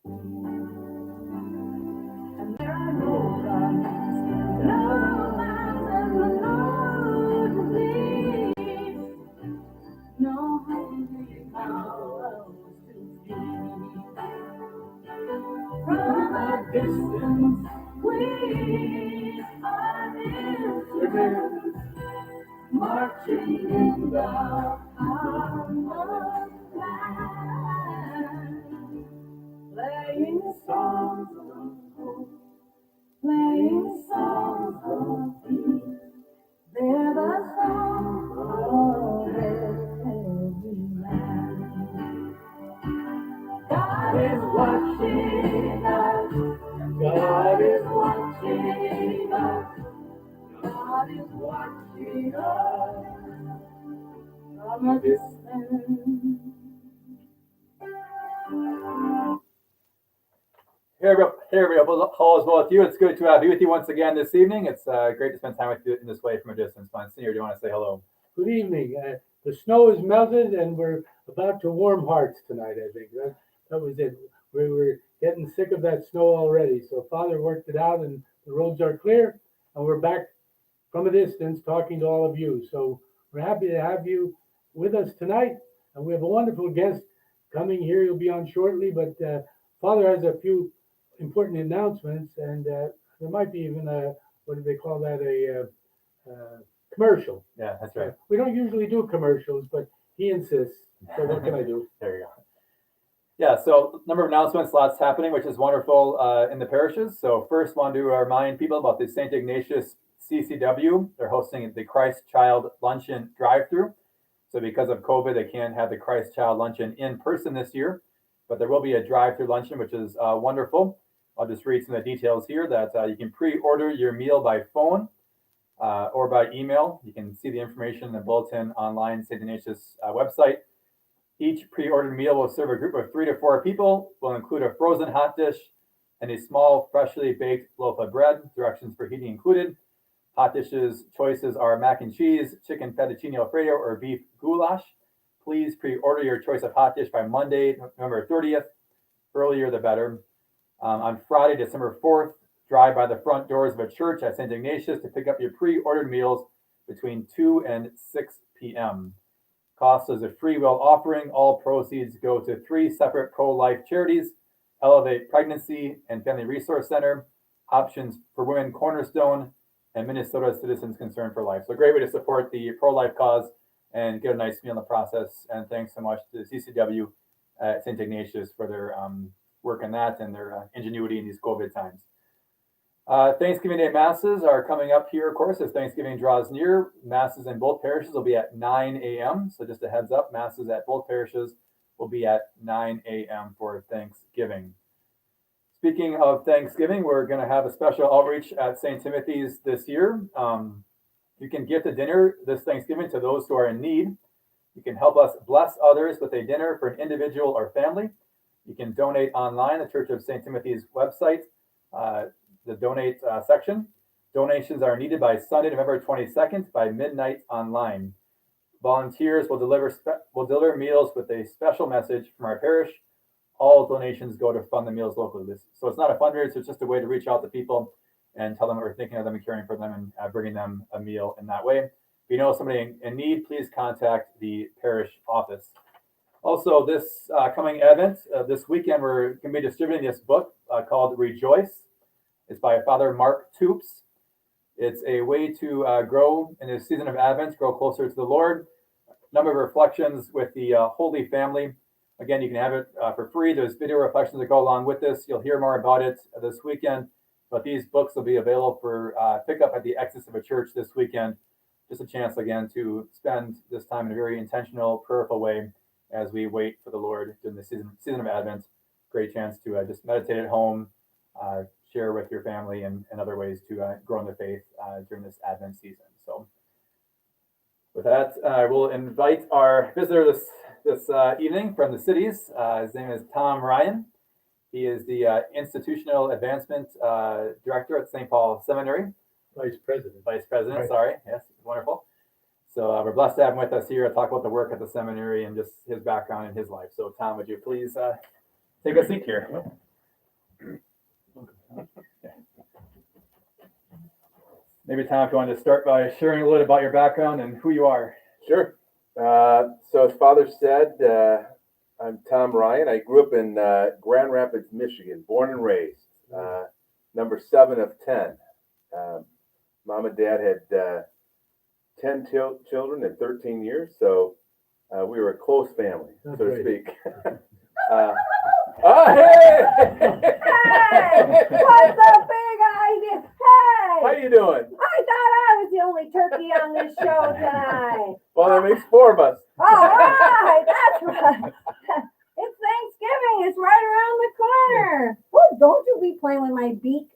And there are no problems, no mountains, no disease, no hungry mouths to feed. From a distance, we are instruments marching in the harmonious line, playing songs of hope, playing songs of peace. They're the songs of every man. God is watching us. God is watching us. God is watching us from a distance. Hey everybody, all is well with you. It's good to be with you once again this evening. It's great to spend time with you in this way from a distance. Monsignor, do you want to say hello? Good evening. The snow is melted and we're about to warm hearts tonight, I think. That was it. We were getting sick of that snow already. So Father worked it out and the roads are clear and we're back from a distance talking to all of you. So we're happy to have you with us tonight. And we have a wonderful guest coming here. He'll be on shortly, but Father has a few important announcements and there might be even a, what do they call that, commercial. Yeah, that's right. We don't usually do commercials, but he insists. So what can I do? There you go. Yeah, so number of announcements, lots happening, which is wonderful in the parishes. So first, want to remind people about the St. Ignatius CCW. They're hosting the Christ Child Luncheon drive-through. So because of COVID, they can't have the Christ Child Luncheon in person this year, but there will be a drive-through luncheon, which is wonderful. I'll just read some of the details here that you can pre-order your meal by phone or by email. You can see the information in the bulletin online, St. Ignatius website. Each pre-ordered meal will serve a group of 3 to 4 people, will include a frozen hot dish and a small freshly baked loaf of bread, directions for heating included. Hot dishes choices are mac and cheese, chicken fettuccine alfredo, or beef goulash. Please pre-order your choice of hot dish by Monday, November 30th. Earlier the better. On Friday, December 4th, drive by the front doors of a church at St. Ignatius to pick up your pre-ordered meals between 2 and 6 p.m. Cost is a free will offering. All proceeds go to 3 separate pro-life charities: Elevate Pregnancy and Family Resource Center, Options for Women Cornerstone, and Minnesota Citizens Concerned for Life. So a great way to support the pro-life cause and get a nice meal in the process. And thanks so much to the CCW at St. Ignatius for their work on that and their ingenuity in these COVID times. Thanksgiving Day Masses are coming up here, of course, as Thanksgiving draws near. Masses in both parishes will be at 9 a.m. So just a heads up, Masses at both parishes will be at 9 a.m. for Thanksgiving. Speaking of Thanksgiving, we're going to have a special outreach at St. Timothy's this year. You can gift a dinner this Thanksgiving to those who are in need. You can help us bless others with a dinner for an individual or family. You can donate online, the Church of St. Timothy's website, the donate section. Donations are needed by Sunday, November 22nd by midnight online. Volunteers will deliver meals with a special message from our parish. All donations go to fund the meals locally. So it's not a fundraiser, it's just a way to reach out to people and tell them we're thinking of them and caring for them and bringing them a meal in that way. If you know somebody in need, please contact the parish office. Also, this coming Advent, this weekend, we're going to be distributing this book called Rejoice. It's by Father Mark Toops. It's a way to grow in this season of Advent, grow closer to the Lord. A number of reflections with the Holy Family. Again, you can have it for free. There's video reflections that go along with this. You'll hear more about it this weekend. But these books will be available for pickup at the exits of a church this weekend. Just a chance, again, to spend this time in a very intentional, prayerful way as we wait for the Lord during the season of Advent. Great chance to just meditate at home, share with your family, and other ways to grow in their faith during this Advent season. So with that, I will invite our visitor this evening from the cities. His name is Tom Ryan. He is the Institutional Advancement Director at St. Paul Seminary. Vice President. Right. Sorry. Yes, wonderful. So we're blessed to have him with us here to talk about the work at the seminary and just his background and his life. So Tom, would you please take a seat here? Maybe Tom, if you want to start by sharing a little about your background and who you are. Sure. So as Father said, I'm Tom Ryan. I grew up in Grand Rapids, Michigan, born and raised. Number 7 of 10. Mom and Dad had 10 children in 13 years, so we were a close family, so to speak. Hey! Hey! What's up, big idea? Hey! How you doing? I thought I was the only turkey on this show tonight. Well, that makes 4 of us. All right, that's right. It's Thanksgiving. It's right around the corner. Well, don't you be playing with my beak.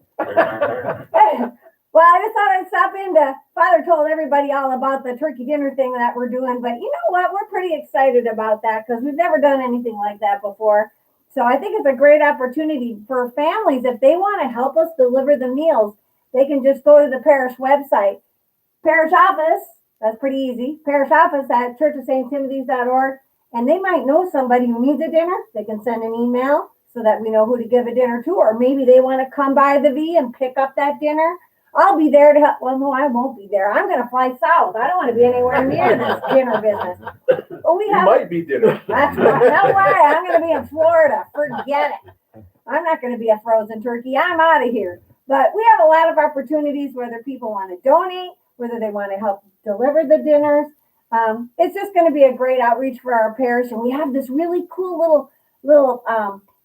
Well, I just thought I'd stop in to, Father told everybody all about the turkey dinner thing that we're doing, but you know what? We're pretty excited about that because we've never done anything like that before. So I think it's a great opportunity for families. If they want to help us deliver the meals, they can just go to the parish website. Parish office, that's pretty easy. Parish office at churchofsttimothy's.org. And they might know somebody who needs a dinner. They can send an email so that we know who to give a dinner to. Or maybe they want to come by the V and pick up that dinner. I'll be there to help. Well, no, I won't be there. I'm going to fly south. I don't want to be anywhere near this dinner business. But we You have. might be dinner. That's right. No way. I'm going to be in Florida. Forget it. I'm not going to be a frozen turkey. I'm out of here. But we have a lot of opportunities, whether people want to donate, whether they want to help deliver the dinners. It's just going to be a great outreach for our parish. And we have this really cool little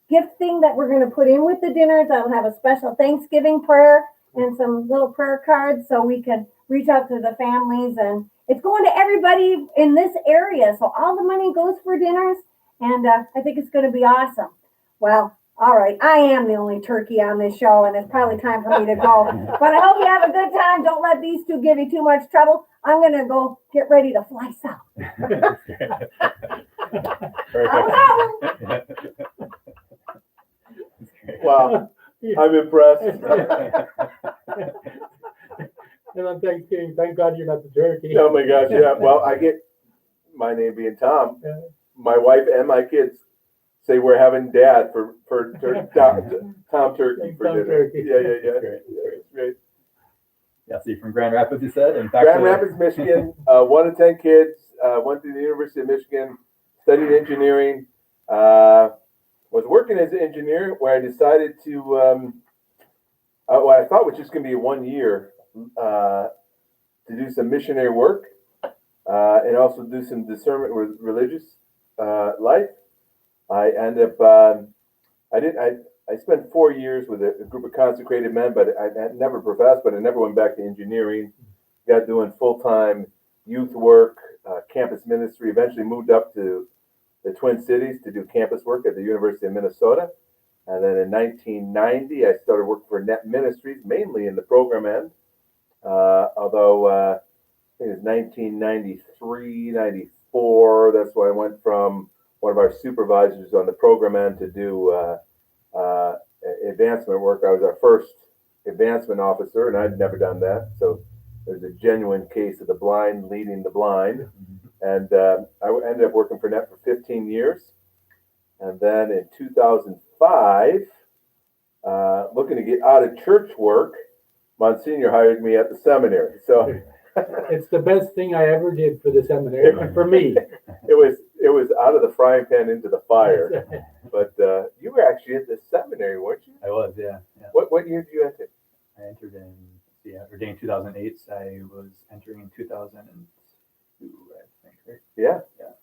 gift thing that we're going to put in with the dinners. That'll have a special Thanksgiving prayer and some little prayer cards so we can reach out to the families. And it's going to everybody in this area. So all the money goes for dinners. And I think it's going to be awesome. Well, all right. I am the only turkey on this show, and it's probably time for me to go. But I hope you have a good time. Don't let these two give you too much trouble. I'm going to go get ready to fly south. Wow, I'm impressed. And on Thanksgiving, thank God you're not the turkey. Oh my gosh, yeah. Well, I get my name being Tom. My wife and my kids say we're having Dad for Tom Turkey for Tom dinner. Turkey. Yeah. Great. It's great. Yeah, so you're from Grand Rapids, you said? And back Grand to Rapids, Michigan. 1 of 10 kids. Went to the University of Michigan. Studied engineering. Was working as an engineer where I decided to. What I thought was just going to be 1 year to do some missionary work and also do some discernment with religious life. I ended up. I spent 4 years with a group of consecrated men, but I had never professed, but I never went back to engineering. Got doing full-time youth work, campus ministry, eventually moved up to the Twin Cities to do campus work at the University of Minnesota. And then in 1990, I started working for Net Ministries, mainly in the program end. Although I think it was 1993, 94, that's when I went from one of our supervisors on the program end to do advancement work. I was our first advancement officer, and I'd never done that. So there's a genuine case of the blind leading the blind. And I ended up working for Net for 15 years. And then in 2005, looking to get out of church work, Monsignor hired me at the seminary. So It's the best thing I ever did for the seminary, for me. it was out of the frying pan into the fire. But you were actually at the seminary, weren't you? I was, yeah. What year did you enter? I entered ordained 2008. So I was entering in 2002, I think, right? Yeah.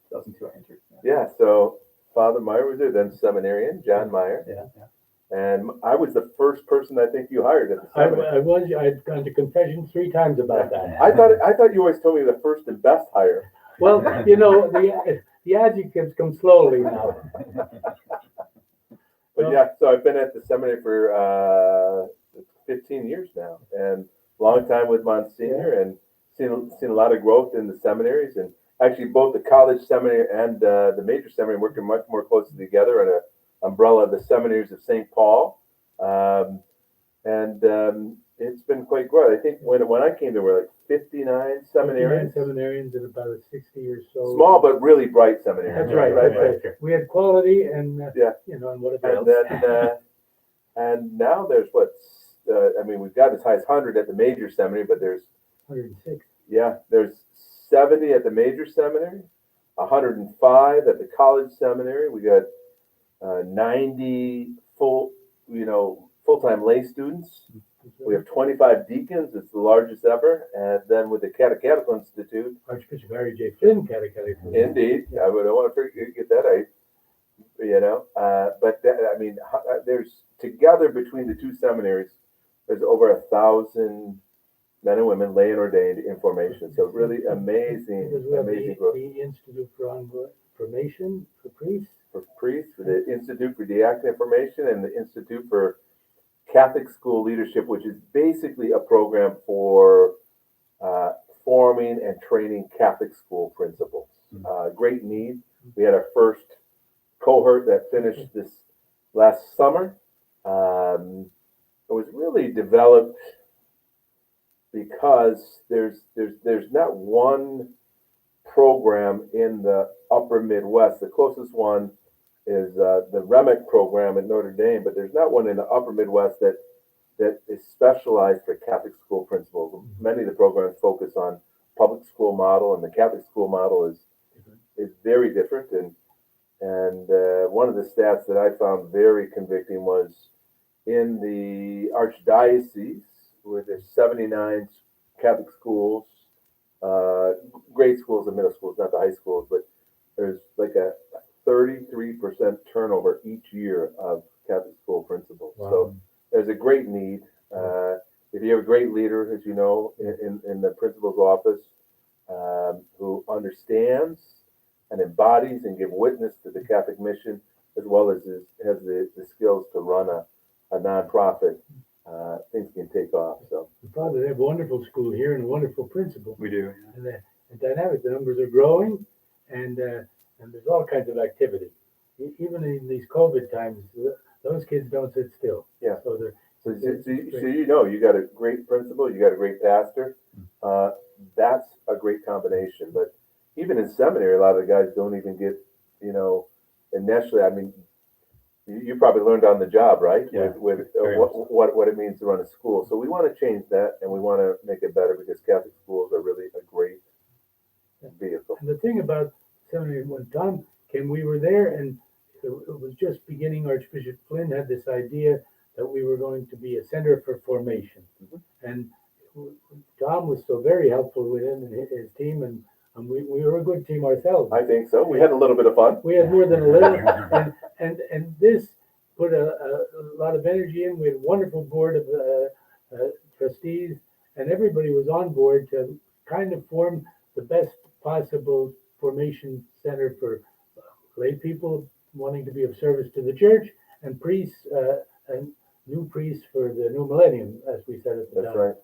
2002 I entered. Yeah, so Father Meyer was there, then seminarian, John Meyer. Yeah. And I was the first person I think you hired at the seminary. I'd gone to confession 3 times about that. I thought you always told me the first and best hire. Well, the adjectives come slowly now. But yeah, so I've been at the seminary for 15 years now, and long time with Monsignor, and seen a lot of growth in the seminaries, and actually both the college seminary and the major seminary working much more closely together under umbrella of the seminaries of St. Paul, and it's been quite good. I think when I came there were like 59 seminarians. 59 seminarians and about a 60 or so. Small but really bright seminarians. That's right. We had quality and Yeah. and whatever And else. then And now there's we've got as high as 100 at the major seminary, but there's 106. there's 70 at the major seminary, 105 at the college seminary. We got 90 full-time lay students. We have 25 deacons. It's the largest ever. And then with the Catechetical Institute, Archbishop Harry J. Flynn Catechetical. indeed, I don't want to get that right. There's together between the two seminaries, there's over 1,000 men and women lay and ordained in formation. So really amazing, Because we have amazing growth. the Institute for Formation for Priests. For priests, for the Institute for Diaconate Formation, and the Institute for Catholic School Leadership, which is basically a program for forming and training Catholic school principals. Great need. We had our first cohort that finished this last summer. It was really developed because there's not one program in the upper Midwest. The closest one is the REMIC program at Notre Dame, but there's not one in the upper Midwest that is specialized for Catholic school principals. Many of the programs focus on public school model, and the Catholic school model is very different. And one of the stats that I found very convicting was in the Archdiocese, where there's 79 Catholic schools, grade schools and middle schools, not the high schools, but there's like a 33% turnover each year of Catholic school principals. Wow. So there's a great need. If you have a great leader, as you know, in the principal's office, who understands and embodies and give witness to the Catholic mission, as well as has the skills to run a nonprofit, things can take off. So, Father, they have a wonderful school here and a wonderful principal. We do. And the dynamic, the numbers are growing, and there's all kinds of activity. Even in these COVID times, those kids don't sit still. Yeah. So you got a great principal, you got a great pastor. That's a great combination. But even in seminary, a lot of the guys don't even get, initially. I mean, you probably learned on the job, right? Yeah. With what it means to run a school. So we want to change that, and we want to make it better, because Catholic schools are really a great vehicle. And the thing about seminary, when Tom came, we were there, and it was just beginning. Archbishop Flynn had this idea that we were going to be a center for formation. Mm-hmm. And Tom was so very helpful with him and his team, and we were a good team ourselves. I think so. We had a little bit of fun. We had more than a little, and this put a lot of energy in. We had a wonderful board of trustees, and everybody was on board to kind of form the best possible formation center for lay people wanting to be of service to the church, and priests and new priests for the new millennium, as we said at the time. That's right.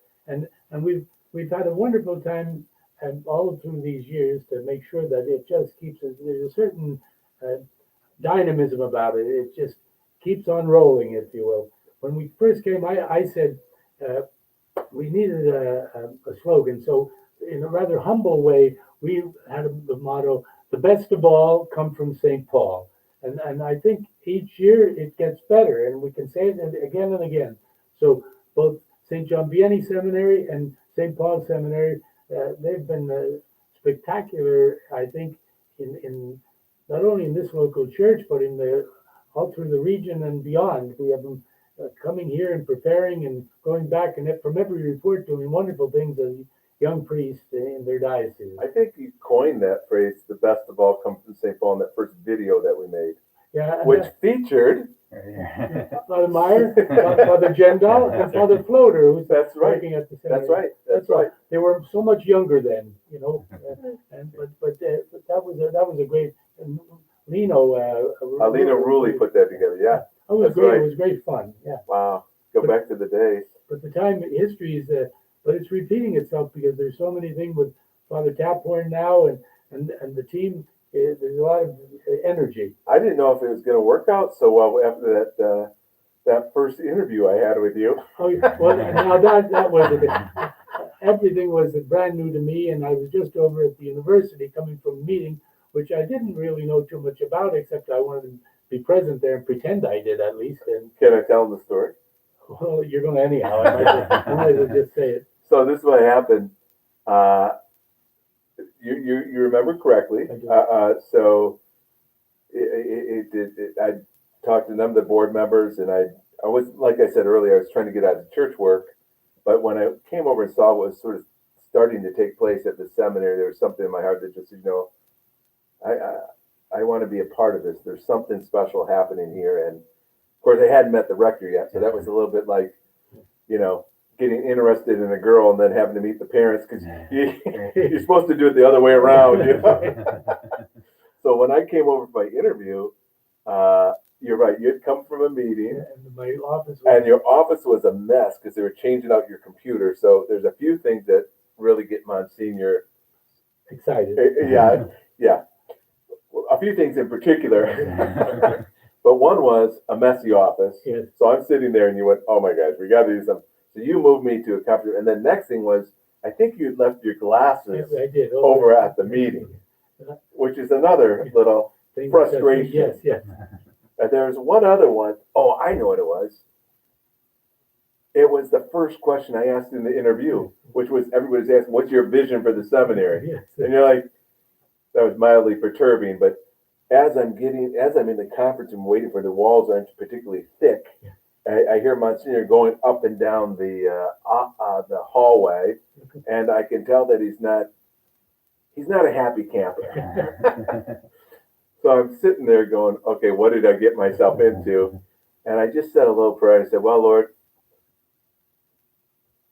And we've had a wonderful time, and all through these years, to make sure that it just keeps. There's a certain dynamism about it. It just keeps on rolling, if you will. When we first came, I said we needed a slogan. So in a rather humble way, we had the motto, "The best of all come from St. Paul." And I think each year it gets better, and we can say it again and again. So both St. John Vianney Seminary and St. Paul Seminary, they've been spectacular, I think, in not only in this local church, but all through the region and beyond. We have them coming here and preparing and going back, and from every report doing wonderful things as young priests in their diocese. I think you coined that phrase, "the best of all comes from St. Paul," in that first video that we made, Yeah, which featured Father Meyer, Father Jendal, and Father Floater, who's That's right. working at the seminary. That's right. That's right. They were so much younger then, but that was a great. And Lino Rulli put that together. Yeah. It was That's great. right. It was great fun. Yeah. Wow. Go back to the days. But the time history is, but it's repeating itself, because there's so many things with Father Taphorn now, and the team. There's a lot of energy. I didn't know if it was going to work out so well after that first interview I had with you. Oh, well, now that was everything was brand new to me, and I was just over at the university coming from a meeting, which I didn't really know too much about, except I wanted to be present there and pretend I did at least. And Can I tell them the story? well, you're going to anyhow. I might as well just say it. So this is what happened. You remember correctly. I do. So I talked to them, the board members, and I was, like I said earlier, I was trying to get out of church work, but when I came over and saw what was sort of starting to take place at the seminary, there was something in my heart that just said, I want to be a part of this. There's something special happening here, and of course I hadn't met the rector yet, so that was a little bit like, getting interested in a girl and then having to meet the parents because you're supposed to do it the other way around. So when I came over for my interview, you're right. You had come from a meeting, And my office and your office was a mess because they were changing out your computer. So there's a few things that really get Monsignor excited. Yeah. A few things in particular, but one was a messy office. Yes. So I'm sitting there, and you went, "Oh my gosh, we got to do something." So you moved me to a computer, and then next thing was, I think you left your glasses Yes, I did. over at the meeting, which is another little Things frustration. Yes, yes. And there's one other one. Oh, I know what it was. It was the first question I asked in the interview, which was everybody's asking, "What's your vision for the seminary?" Yes. And you're like, that was mildly perturbing. But as I'm in the conference room waiting for the walls aren't particularly thick, I hear Monsignor going up and down the hallway, and I can tell that he's not a happy camper. So I'm sitting there going, okay, what did I get myself into? And I just said a little prayer and I said, well, Lord,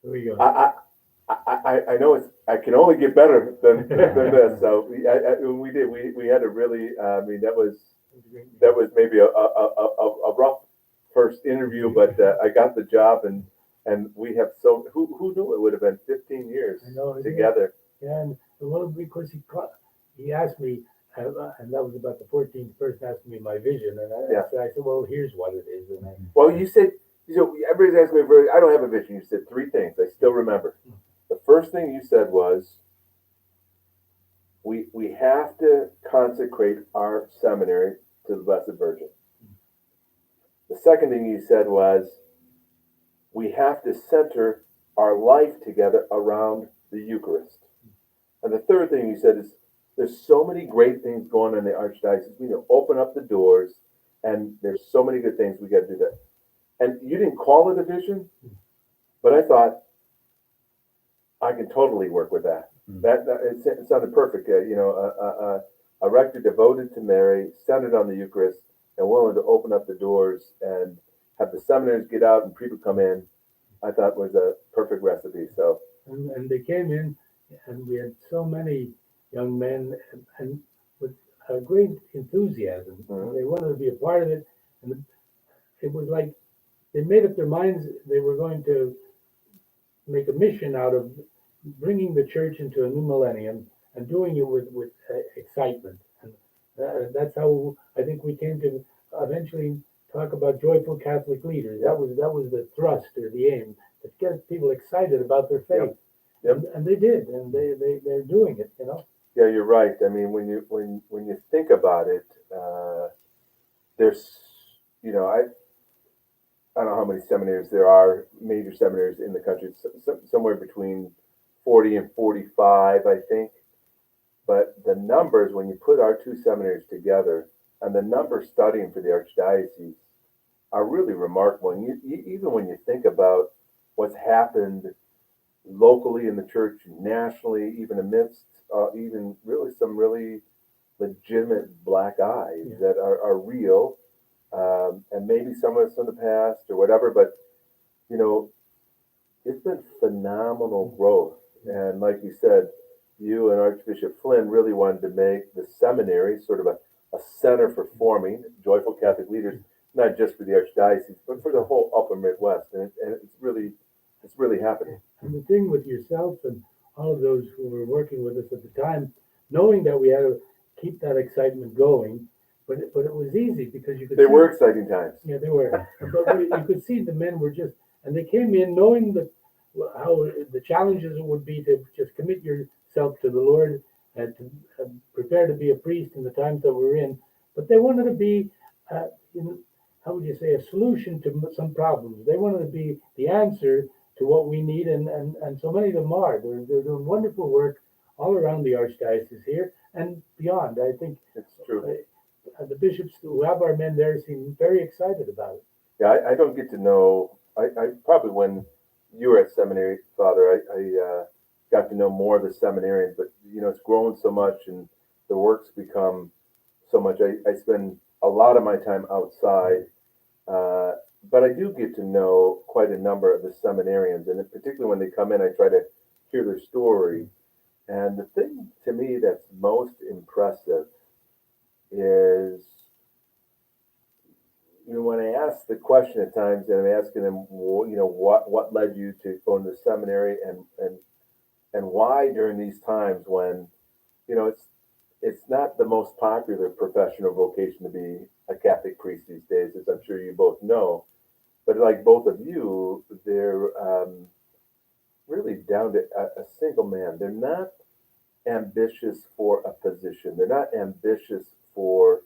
Here we go. I know I can only get better than this. So we had a really, that was maybe a rough first interview, but I got the job, and we have who knew it would have been 15 years together. Yeah, and because he asked me, and that was about the 14th person asking me my vision, and I said, well, here's what it is. And Well, you said, everybody's asking me, I don't have a vision. You said three things. I still remember. The first thing you said was, we have to consecrate our seminary to the Blessed Virgin. The second thing you said was, we have to center our life together around the Eucharist. And the third thing you said is, there's so many great things going on in the Archdiocese. We need to open up the doors, and there's so many good things we got to do that. And you didn't call it a vision, but I thought, I can totally work with that. It sounded perfect. A rector devoted to Mary, centered on the Eucharist, and willing to open up the doors and have the seminaries get out and people come in. I thought was a perfect recipe. So, and they came in, and we had so many young men, and with a great enthusiasm. Mm-hmm. They wanted to be a part of it, and it was like they made up their minds they were going to make a mission out of bringing the church into a new millennium and doing it with excitement. And that's how I think we came to eventually talk about joyful Catholic leaders. That was the thrust or the aim, to get people excited about their faith. Yep. And they did, and they're doing it. Yeah, you're right. I mean, when you think about it, there's I don't know how many seminaries there are, major seminaries in the country, somewhere between 40 and 45, I think. But the numbers, when you put our two seminaries together, and the numbers studying for the Archdiocese are really remarkable. And even when you think about what's happened locally in the church, nationally, even amidst even really some really legitimate black eyes that are real, and maybe some of us in the past or whatever, but it's been phenomenal growth. And like you said, you and Archbishop Flynn really wanted to make the seminary sort of a center for forming joyful Catholic leaders, not just for the Archdiocese, but for the whole upper Midwest. And it's really happening. And the thing with yourself and all of those who were working with us at the time, knowing that we had to keep that excitement going, but it was easy because you could. They were exciting times. Yeah, they were. But you could see the men were just, and they came in knowing how the challenges it would be to just commit yourself to the Lord and to prepare to be a priest in the times that we're in. But they wanted to be how would you say, a solution to some problems. They want to be the answer to what we need, and so many of them are. They're doing wonderful work all around the Archdiocese here and beyond. I think It's true. the bishops who have our men there seem very excited about it. Yeah, I don't get to know. I probably when you were at seminary, Father, I got to know more of the seminarians. But it's grown so much, and the work's become so much. I spend a lot of my time outside, but I do get to know quite a number of the seminarians, and particularly when they come in, I try to hear their story. And the thing to me that's most impressive is, when I ask the question at times, and I'm asking them, what led you to going to seminary, and why during these times when, it's not the most popular profession or vocation to be a Catholic priest these days, as I'm sure you both know. But like both of you, they're really down to a single man. They're not ambitious for a position. They're not ambitious for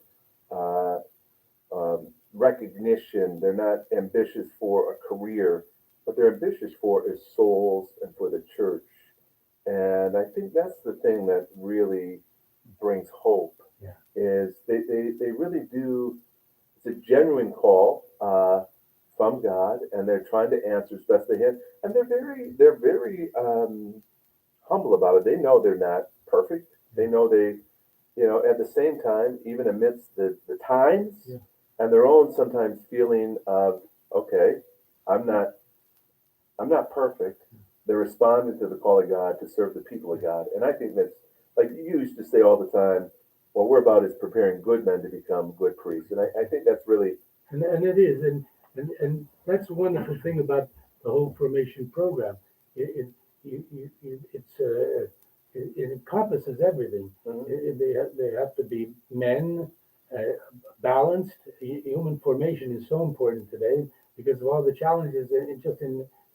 recognition. They're not ambitious for a career. What they're ambitious for is souls and for the church. And I think that's the thing that really brings hope. Yeah. Is they really do. It's a genuine call from God, and they're trying to answer as best they can. And they're very humble about it. They know they're not perfect. They know at the same time, even amidst the times, Yeah. and their own sometimes feeling of, okay, I'm not perfect. They're responding to the call of God to serve the people of God. And I think that's, like you used to say all the time, what we're about is preparing good men to become good priests. And I think that's really, And it is, and that's the wonderful thing about the whole formation program. It encompasses everything. Mhm. They have to be men, balanced. Human formation is so important today because of all the challenges in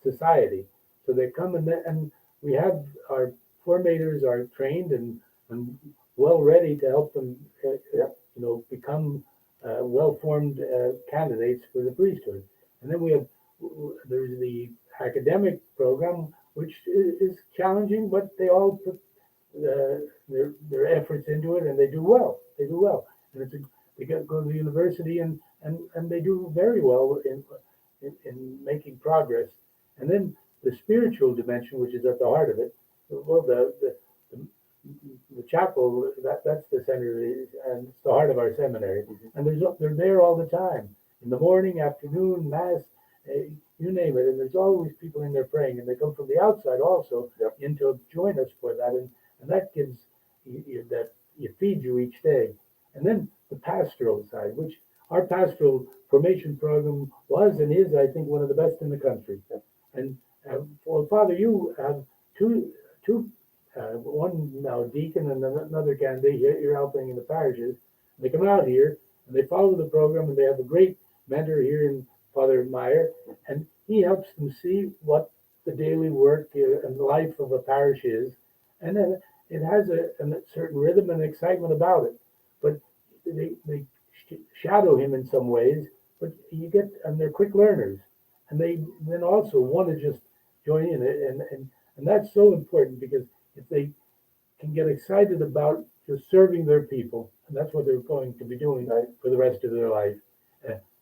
society. So they come and we have our formators are trained and well ready to help them, Yeah. become well-formed candidates for the priesthood. And then there's the academic program, which is challenging, but they all put their efforts into it, and they do well. They do well, and they go to the university, and they do very well in making progress. And then the spiritual dimension, which is at the heart of it, well, the chapel, that's the center, and it's the heart of our seminary. Mhm. And they're there all the time, in the morning, afternoon, mass, you name it. And there's always people in there praying, and they come from the outside also Yep. in to join us for that, and that gives that it feeds you each day. And then the pastoral side, which our pastoral formation program was and is, I think, one of the best in the country. Yep. And well, Father, you have two one now deacon and another candidate. You're helping in the parishes. And they come out here and they follow the program, and they have a great mentor here in Father Meyer, and he helps them see what the daily work and life of a parish is, and then it has a certain rhythm and excitement about it. But they shadow him in some ways, but and they're quick learners, and they then also want to just join in it, and that's so important, because if they can get excited about just serving their people, and that's what they're going to be doing Right. for the rest of their life.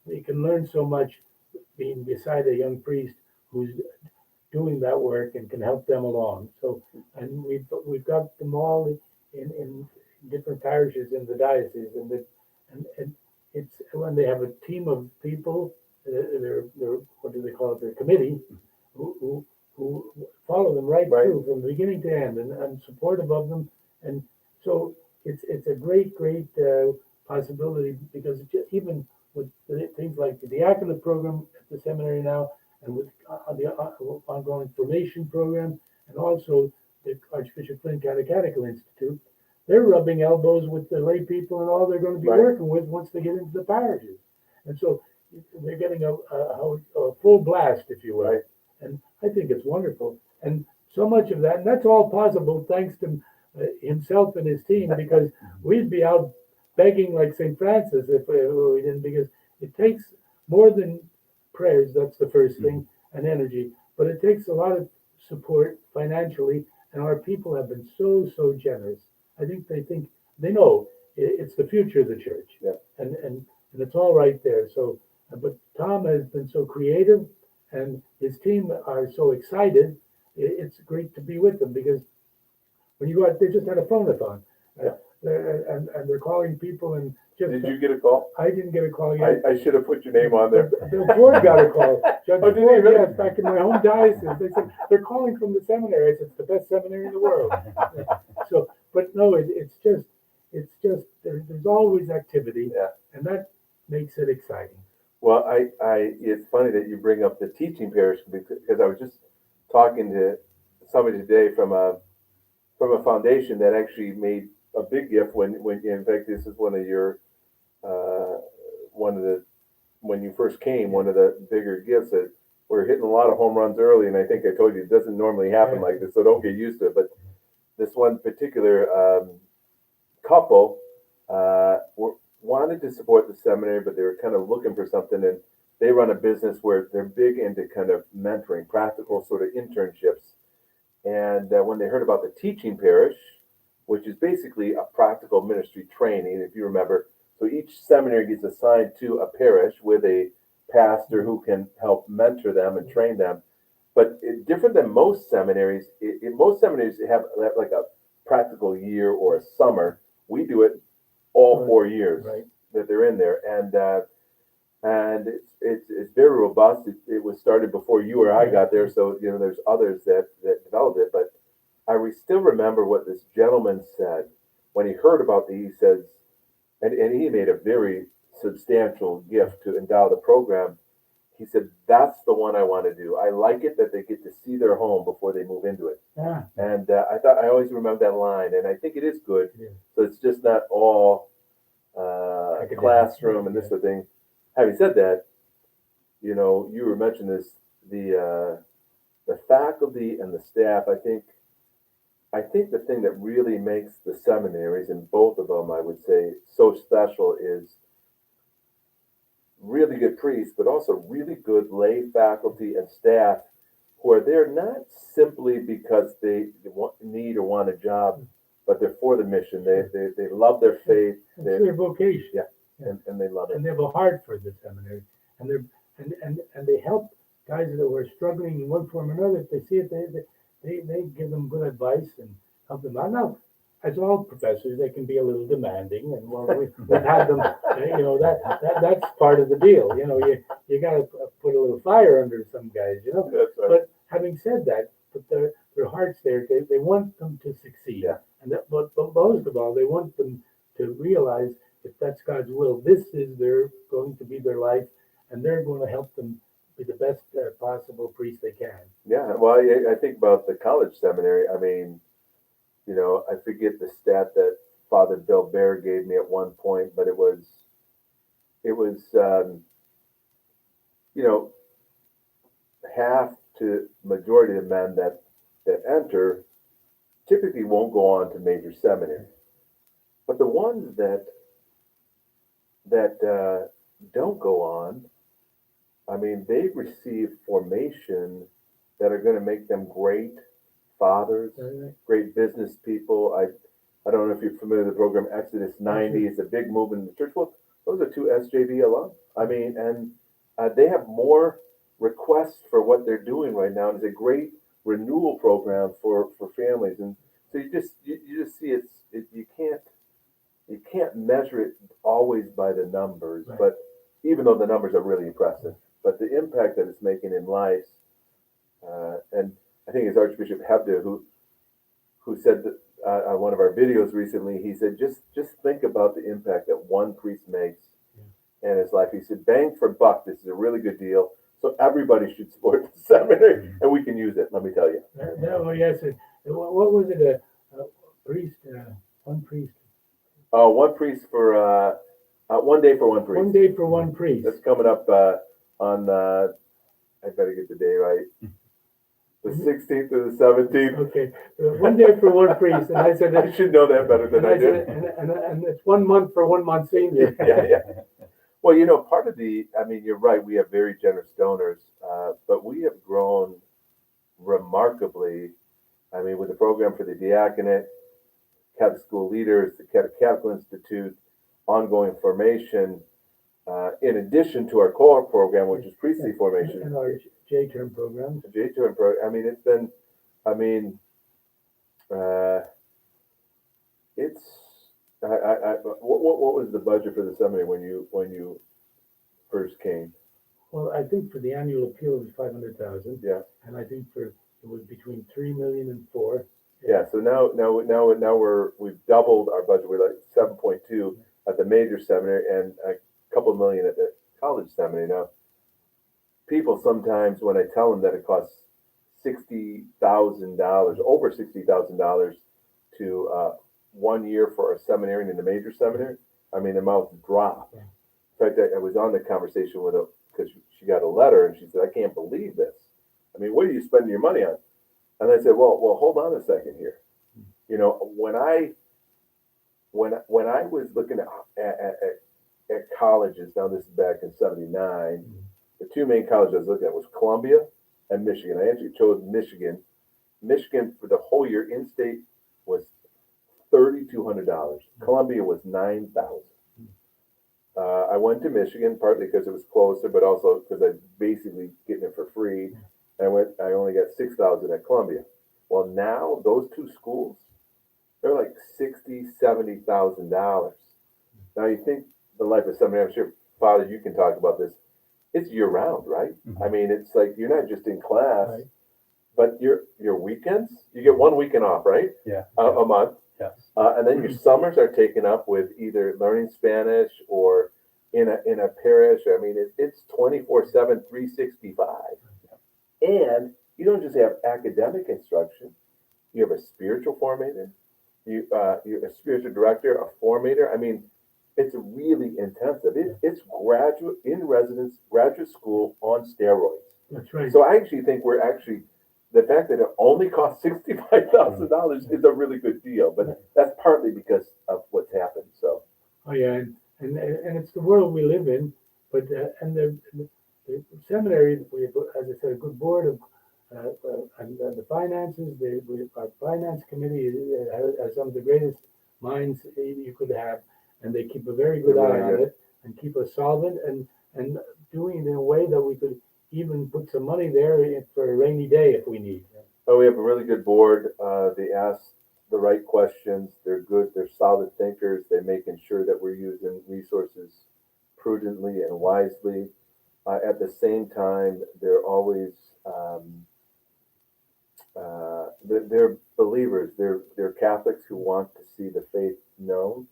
They can learn so much being beside a young priest who's doing that work and can help them along. So, and we've got them all in different parishes in the diocese, and it's when they have a team of people, they're what do they call it? Their committee, who follow them right Right. through from beginning to end, and supportive of them, and so it's a great possibility, because even with things like the diaconate program at the seminary now, and with the ongoing formation program, and also the Archbishop Flynn Catechetical Institute, they're rubbing elbows with the lay people and all they're going to be Right. working with once they get into the parishes. And so they're getting a full blast, if you will. Right. And I think it's wonderful. And so much of that, and that's all possible thanks to himself and his team, because we'd be out begging like St. Francis if we didn't, because it takes more than prayers. That's the first thing, and energy. But it takes a lot of support financially, and our people have been so generous. I think they know it's the future of the church, Yeah. and it's all right there. So, but Tom has been so creative, and his team are so excited. It's great to be with them because when you go out, they just had a phone-a-thon, and they're calling people and just. Did you get a call? I didn't get a call yet. I should have put your name on there. Bill Ford got a call. Judge Oh, did he Ford, really? yes, back in my home diocese. They said they're calling from the seminary. I said it's the best seminary in the world. So, but no, it's just there's always activity, Yeah. and that makes it exciting. Well, it's funny that you bring up the teaching parish because I was just talking to somebody today from a foundation that actually made a big gift when in fact this is one of your when you first came, one of the bigger gifts that we're hitting a lot of home runs early, and I think I told you it doesn't normally happen like this, so don't get used to it. But this one particular couple wanted to support the seminary, but they were kind of looking for something, and they run a business where they're big into kind of mentoring, practical sort of internships. And when they heard about the teaching parish, which is basically a practical ministry training, if you remember, so each seminary gets assigned to a parish with a pastor who can help mentor them and train them. But different than most seminaries, in most seminaries they have like a practical year or a summer. We do it all 4 years that they're in there, and it's very robust. It was started before you or I got there, so there's others that developed it. But I still remember what this gentleman said when he heard about He says, and he made a very substantial gift to endow the program. He said, "That's the one I want to do. I like it that they get to see their home before they move into it." Yeah. And I always remember that line, and I think it is good. Yeah. So it's just not all classroom and this sort of thing. Having said that, you were mentioning this, the faculty and the staff. I think the thing that really makes the seminaries, and both of them, I would say, so special is really good priests, but also really good lay faculty and staff who are there not simply because they need or want a job, but they're for the mission. They love their faith. It's their vocation. Yeah. And they love it. And they have a heart for the seminary, and they help guys that were struggling in one form or another. If they see it, they give them good advice and help them out. Now, as all professors, they can be a little demanding, and we've had them. That's part of the deal. You got to put a little fire under some guys. That's right. But having said that, but their heart's there. They want them to succeed, and but most of all, they want them to realize if that's God's will, this is going to be their life, and they're going to help them be the best possible priest they can. Yeah, well, I think about the college seminary. I mean, I forget the stat that Father Bill Bear gave me at one point, but it was half to majority of men that enter typically won't go on to major seminary, but the ones that don't go on, I mean, they receive formation that are going to make them great fathers, great business people. I don't know if you're familiar with the program Exodus 90. It's a big movement in the church. Well, those are 2 SJV alum. I mean, and they have more requests for what they're doing right now. It's a great renewal program for families, and so you just see you can't measure it always by the numbers, but even though the numbers are really impressive, but the impact that it's making in lives, and I think it's Archbishop Hebda who said that on one of our videos recently, he said, just think about the impact that one priest makes in his life. He said, bang for buck, this is a really good deal. So everybody should support the seminary, and we can use it, let me tell you. Yes. What was it? A priest, one priest. One priest for 1 day for one priest. 1 day for one priest. That's coming up on, I better get the day right, the 16th or the 17th. Okay, 1 day for one priest. And I said, I should know that better than I do. And it's 1 month for one Monsignor. Yeah. Well, part of I mean, you're right, we have very generous donors, but we have grown remarkably. I mean, with the program for the diaconate, Catholic school leaders, the Catechetical Institute, ongoing formation, in addition to our core program, which is priestly formation. And our J-term programs. J-term program. I mean, it's been, I mean, it's, what was the budget for the seminary when you first came? Well, I think for the annual appeal it was 500,000. Yeah. And I think it was between 3 million and 4. Yeah. So now we've doubled our budget. We're like 7.2 at the major seminary and a couple of million at the college seminary. Now, people sometimes, when I tell them that it costs $60,000, over $60,000 to 1 year for a seminarian in the major seminary, I mean, their mouths drop. Yeah. In fact, I was on the conversation with her because she got a letter and she said, "I can't believe this. I mean, what are you spending your money on?" And I said, well, hold on a second here. When I was looking at colleges, now this is back in '79, the two main colleges I was looking at was Columbia and Michigan. I actually chose Michigan. Michigan for the whole year in-state was $3,200. Columbia was $9,000. I went to Michigan partly because it was closer, but also because I basically getting it for free. I only got $6,000 at Columbia. Well, now those two schools, they're like $60,000-$70,000. Now you think the life of seminary, I'm sure, Father, you can talk about this. It's year round, right? Mm-hmm. I mean, it's like you're not just in class, Right. but your weekends, you get 1 weekend off, right? Yeah. A month. Yes. And then your summers are taken up with either learning Spanish or in a parish. I mean, it's 24/7, 365. And you don't just have academic instruction. You have a spiritual formator. You're a spiritual director, a formator. I mean, it's really intensive. It's graduate in residence, graduate school on steroids. That's right. So I actually think the fact that it only costs $65,000 is a really good deal, but that's partly because of what's happened. So. Oh yeah, and it's the world we live in, but and the seminary, we have, as I said, a good board of and the finances. Our finance committee has some of the greatest minds you could have, and they keep a very good eye on it and keep us solvent and doing it in a way that we could even put some money there for a rainy day if we need. Oh, we have a really good board. They ask the right questions. They're good. They're solid thinkers. They're making sure that we're using resources prudently and wisely. At the same time, they're always they're believers. They're Catholics who want to see the faith known.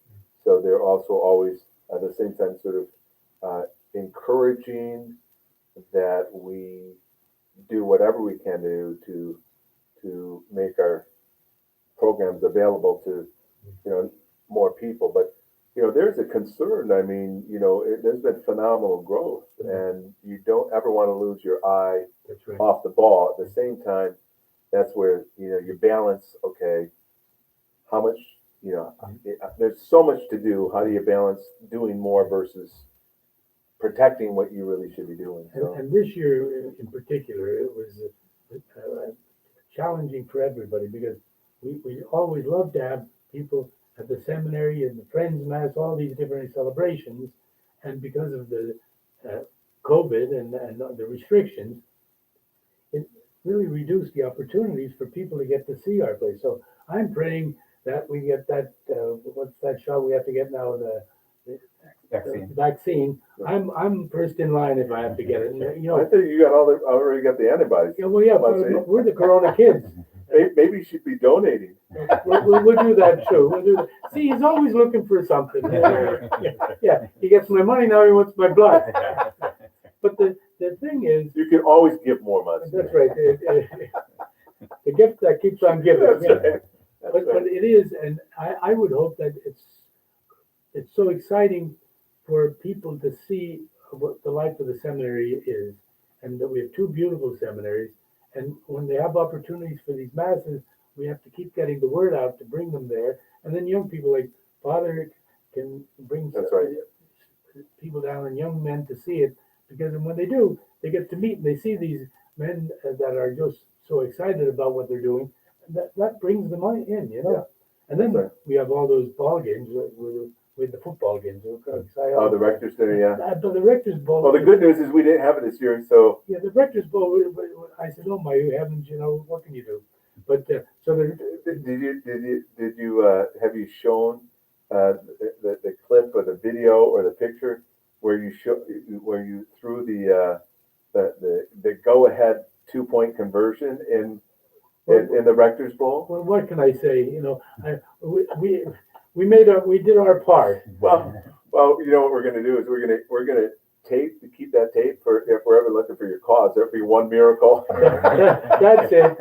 So they're also always at the same time sort of encouraging that we do whatever we can do to make our programs available to more people. But there's a concern. I mean, there's been phenomenal growth, and you don't ever want to lose your eye That's right. off the ball. At the same time, that's where you balance. Okay, how much? There's so much to do. How do you balance doing more versus protecting what you really should be doing? So. And this year in particular, it was challenging for everybody because we always love to have people at the seminary and the Friends Mass, all these different celebrations, and because of the COVID and the restrictions, it really reduced the opportunities for people to get to see our place. So I'm praying that we get that, what's that shot we have to get now, the vaccine. I'm first in line if I have to get it. I think you already got the antibodies. Yeah, well, yeah, we're the Corona kids. Maybe you should be donating. We'll do that too. We'll do that. See, he's always looking for something. Yeah, he gets my money now. He wants my blood. But the thing is, you can always give more money. That's right. The gift that keeps on giving. That's right. But it is, and I would hope that it's so exciting for people to see what the life of the seminary is, and that we have two beautiful seminaries. And when they have opportunities for these masses, we have to keep getting the word out to bring them there. And then young people like Father can bring people down and young men to see it, because when they do, they get to meet and they see these men that are just so excited about what they're doing. That brings the money in, you know. Yeah. And then That's right. we have all those ball games with the football games. Oh, the Rector's Dinner, yeah. But the Rector's Bowl. Well, the good news is we didn't have it this year, so Yeah, the Rector's Bowl. I said, "Oh my heavens, you know, what can you do?" But so the did you have you shown the clip or the video or the picture where you threw the go ahead 2-point conversion in the Rector's Bowl? well, what can I say? You know, we did our part. Well, you know what we're going to do is we're gonna keep that tape for if we're ever looking for your cause. There'll be one miracle. That's it.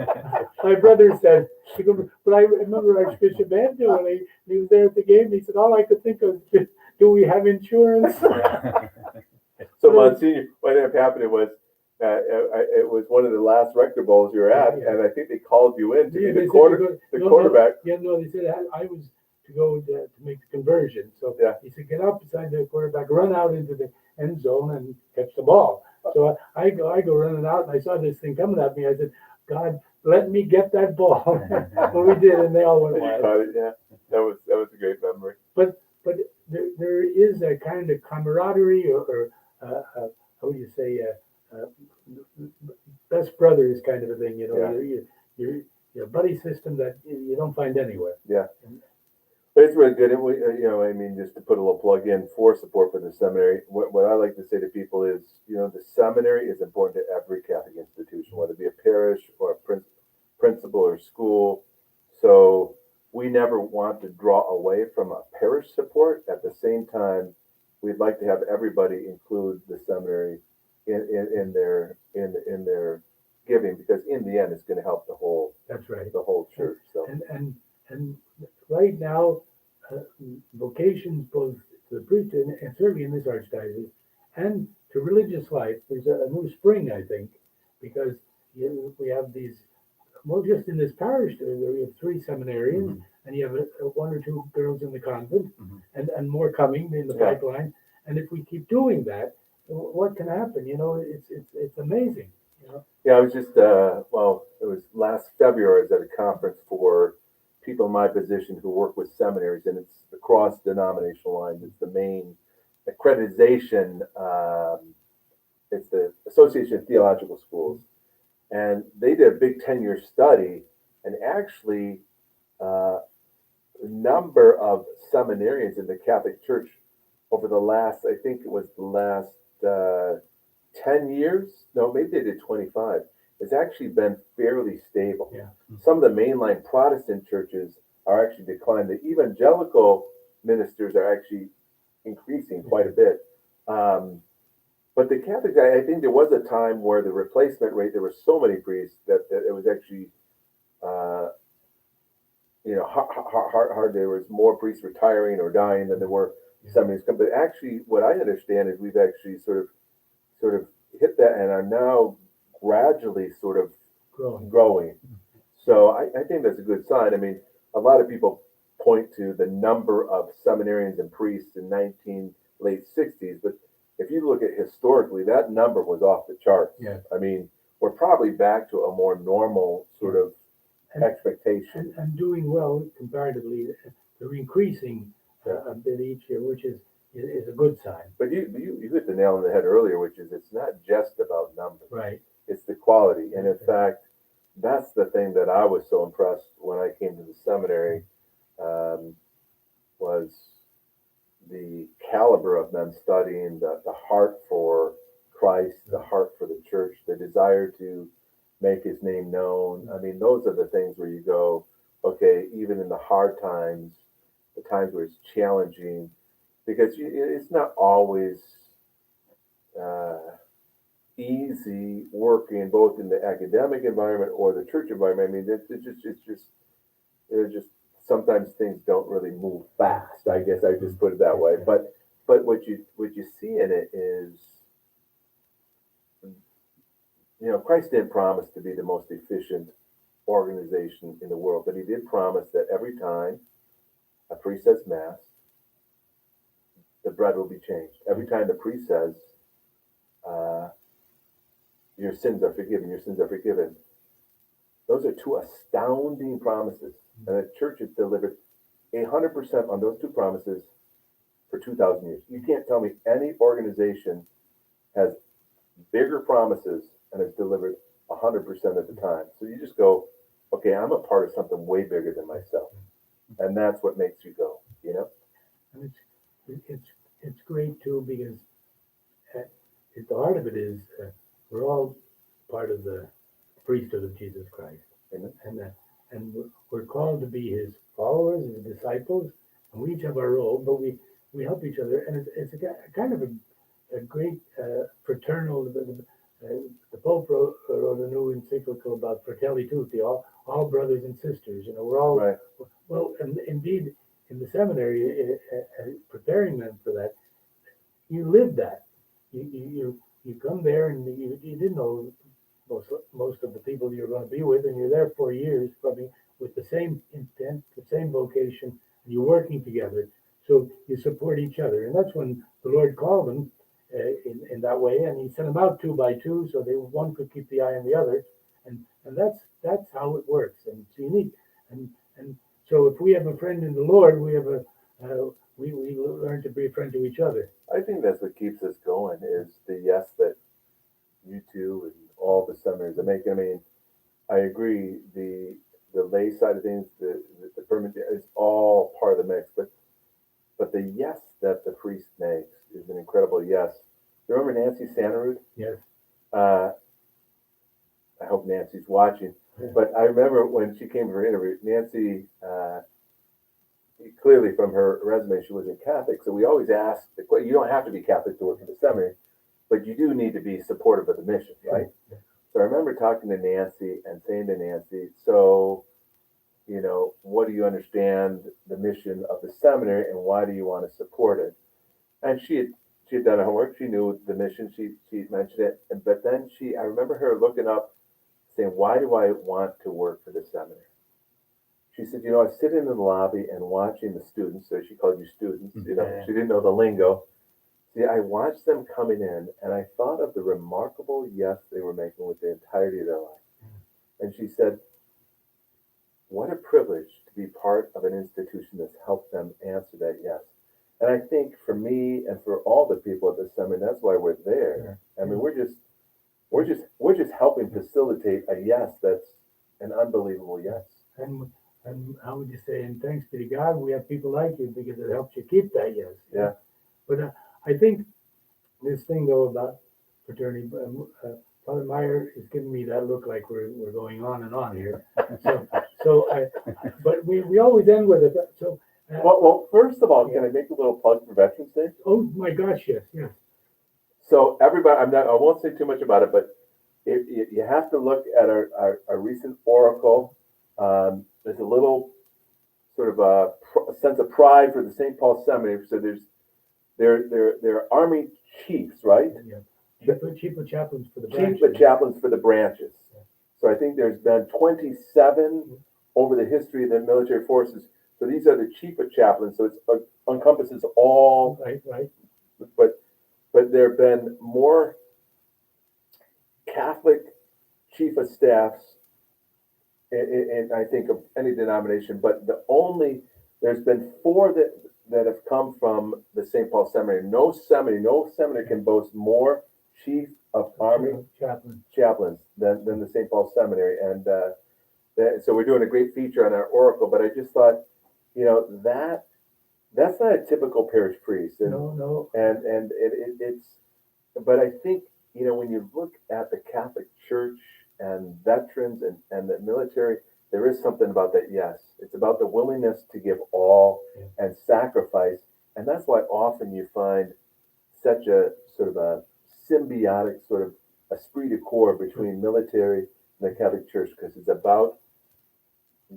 My brother said, but I remember Archbishop Andrew when he was there at the game. He said, all I could think of is, do we have insurance? So Monsignor, what ended up happening was it was one of the last Rector Bowls you were at, Yeah. and I think they called you in to Yeah, be they the said quarterback. Yeah, no, they said I was to go to make the conversion. So Yeah. he said, get up beside the quarterback, run out into the end zone and catch the ball. So I go running out, and I saw this thing coming at me. I said, God, let me get that ball. Well, we did, and they all went And you wild. caught it, yeah. That was a great memory. But there is a kind of camaraderie or how would you say, best brothers kind of a thing, you know, Yeah. your buddy system that you don't find anywhere. Yeah. But it's really good. And we, you know, I mean, just to put a little plug in for support for the seminary, what I like to say to people is, you know, the seminary is important to every Catholic institution, whether it be a parish or a principal or school. So we never want to draw away from a parish support. At the same time, we'd like to have everybody include the seminary in their giving, because in the end, it's going to help the whole That's right. church. So And right now, vocations both to the priesthood and certainly in this archdiocese and to religious life, there's a new spring, I think, because we have these. Well, just in this parish, we have 3 seminarians, and you have 1 or 2 girls in the convent, and more coming in the pipeline. And if we keep doing that, what can happen? You know, it's amazing. You know. yeah, I was just it was last February. I was at a conference for people in my position who work with seminaries, and it's across denominational lines. It's the main accreditation. It's the Association of Theological Schools. And they did a big 10-year study, and actually the number of seminarians in the Catholic Church over the last, I think it was the last 10 years, no, maybe they did 25, it's actually been fairly stable. Yeah. Some of the mainline Protestant churches are actually declining. The evangelical ministers are actually increasing quite a bit. But the Catholic, I think there was a time where the replacement rate, there were so many priests that it was actually, hard. There was more priests retiring or dying than there were seminaries. But actually, what I understand is we've actually sort of hit that and are now gradually sort of growing. So I think that's a good sign. I mean, a lot of people point to the number of seminarians and priests in late 60s, but if you look at historically, that number was off the charts. Yeah. I mean, we're probably back to a more normal sort of expectation. And doing well comparatively. They're increasing a bit each year, which is a good sign. But you hit the nail on the head earlier, which is it's not just about numbers. Right. It's the quality. And in fact, that's the thing that I was so impressed when I came to the seminary, was the caliber of them studying, the heart for Christ, the heart for the church, the desire to make his name known. I mean, those are the things where you go, okay, even in the hard times, the times where it's challenging, because it's not always easy working both in the academic environment or the church environment. I mean, there's just sometimes things don't really move fast. I guess I just put it that way. But what you see in it is, you know, Christ didn't promise to be the most efficient organization in the world, but he did promise that every time a priest says mass, the bread will be changed. Every time the priest says, your sins are forgiven, your sins are forgiven. Those are two astounding promises. And the church has delivered 100% on those two promises for 2,000 years. You can't tell me any organization has bigger promises and has delivered 100% of the time. So you just go, okay, I'm a part of something way bigger than myself. And that's what makes you go, you know? And it's great too, because at the heart of it is we're all part of the priesthood of Jesus Christ. Amen. And we're called to be his followers, his disciples, and we each have our role, but we help each other. And it's a kind of a great fraternal, the Pope wrote a new encyclical about Fratelli Tutti, all brothers and sisters. You know, we're all, Right. well, and indeed, in the seminary, preparing them for that, you live that. You come there and you didn't know most of the people you're going to be with, and you're there 4 years, probably with the same intent, the same vocation, and you're working together. So you support each other, and that's when the Lord called them in that way, and he sent them out 2 by 2, so one could keep the eye on the other, and that's how it works, and it's unique. And so if we have a friend in the Lord, we have we learn to be a friend to each other. I think that's what keeps us going is the yes that you two and all the seminaries are making. I mean, I agree. The lay side of things, the permanent is all part of the mix. But the yes that the priest makes is an incredible yes. You remember Nancy Santarud? Yes. I hope Nancy's watching. But I remember when she came for her interview, Nancy, clearly from her resume, she wasn't Catholic. So we always ask the question, you don't have to be Catholic to work in the seminary, but you do need to be supportive of the mission, right? Yeah. So I remember talking to Nancy and saying to Nancy, so, you know, what do you understand the mission of the seminary and why do you want to support it? And she had done her homework. She knew the mission. She mentioned it. But then I remember her looking up saying, why do I want to work for the seminary? She said, you know, I sit in the lobby and watching the students. So she called you students. You know, she didn't know the lingo. See, I watched them coming in, and I thought of the remarkable yes they were making with the entirety of their life. And she said, what a privilege to be part of an institution that's helped them answer that yes. And I think for me and for all the people at the seminary, that's why we're there. I mean, we're just helping facilitate a yes that's an unbelievable yes. And how would you say, and thanks be to God, we have people like you because it helps you keep that yes. Yeah. But I think this thing though about fraternity, Father Meyer is giving me that look like we're going on and on here. But we always end with it. So. Well, first of all, can I make a little plug for Veterans Day? Oh my gosh, yes. So everybody, I won't say too much about it, but you have to look at our recent oracle. There's a little sort of a sense of pride for the St. Paul Seminary. So they're Army chiefs, right? Yeah. Chief of chaplains for the branches. Chief of chaplains for the branches. So I think there's been 27 over the history of the military forces. So these are the chief of chaplains. So it encompasses all. Right. But there have been more Catholic chief of staffs in I think of any denomination, but there's been 4 that have come from the St. Paul Seminary. No seminary can boast more chief of army chaplains than the St. Paul Seminary. And so we're doing a great feature on our oracle, but I just thought, you know, that's not a typical parish priest. And, No. And it's, but I think, you know, when you look at the Catholic Church and veterans and the military, there is something about that. Yes, it's about the willingness to give all and sacrifice. And that's why often you find such a sort of a symbiotic sort of esprit de corps between military and the Catholic Church, because it's about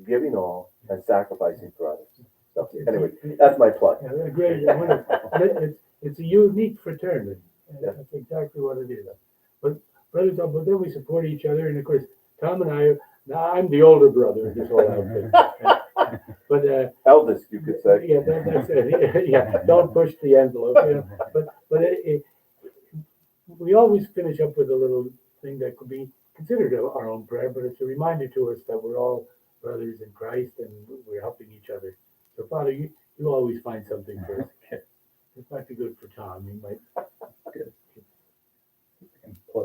giving all and sacrificing for others. So anyway, that's my plug. Yeah, great. It's a unique fraternity. That's exactly what it is. But brothers, but then we support each other, and of course, Tom and I. Now I'm the older brother in this whole outfit, But Eldest, you could say. yeah, that's it. Yeah, don't push the envelope. You know? But we always finish up with a little thing that could be considered our own prayer, but it's a reminder to us that we're all brothers in Christ and we're helping each other. So, Father, you always find something for us. It might be good for Tom. He might. Good.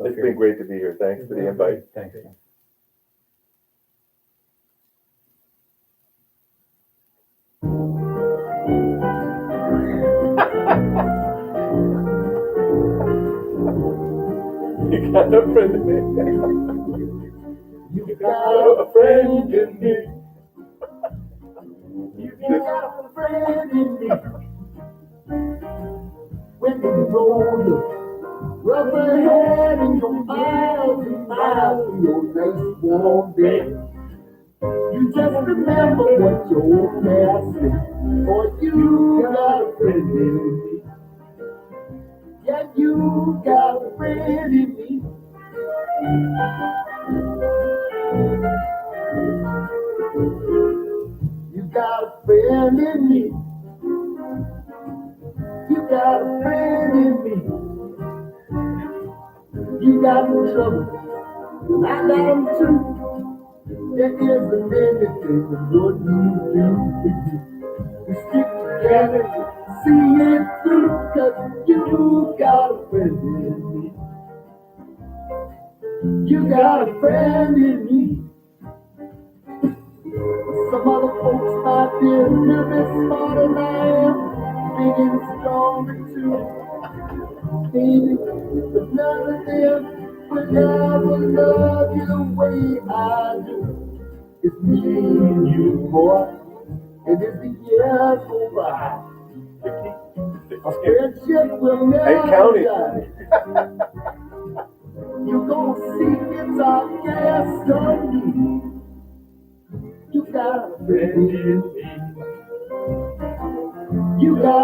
It's been great to be here. Thanks for the invite. Thanks. You got a friend in me. You got a friend in me. You got a friend in me. When the road rough ahead and you're miles and miles from your next warm bed, you just remember what your past said. For you got a friend in me. Yeah, you got a friend in me. You got a friend in me. You got a friend in me. You got the trouble, and I got them too. There isn't anything but what you do. We stick together, see it through, 'cause you got a friend in me. You got a friend in me. Some other folks might be a little bit smarter than I am, big and stronger too. Baby, but none of them will never love you the way I do. It's me and you, boy, and as the years go by, our friendship will never die. You're gonna see it's our destiny. You got a friend in me. You got